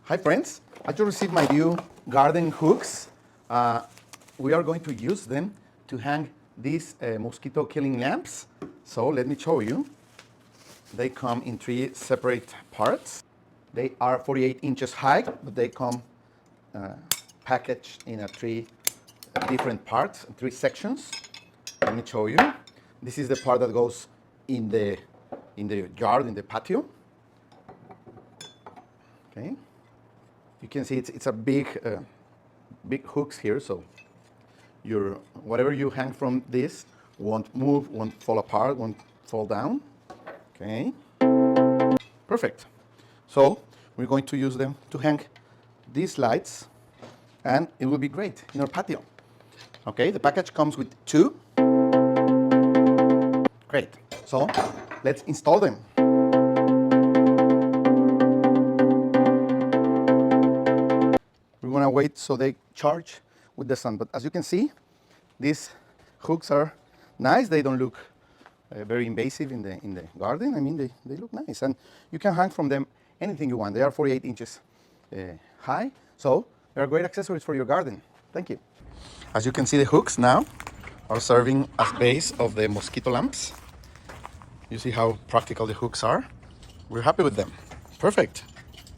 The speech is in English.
Hi friends, I just received my new garden hooks. We are going to use them to hang these mosquito killing lamps. So let me show you. They come in 3 separate parts. They are 48 inches high, but they come packaged in 3 different parts, 3 sections. Let me show you. This is the part that goes in the yard, in the patio. Okay. You can see it's a big hooks here, so whatever you hang from this won't move, won't fall apart, won't fall down. Okay, perfect. So we're going to use them to hang these lights, and it will be great in our patio. Okay, the package comes with 2. Great. So let's install them. We're gonna wait so they charge with the sun. But as you can see, these hooks are nice. They don't look very invasive in the garden. I mean, they look nice, and you can hang from them anything you want. They are 48 inches high, so they are great accessories for your garden. Thank you. As you can see, the hooks now are serving as base of the mosquito lamps. You see how practical the hooks are. We're happy with them. Perfect.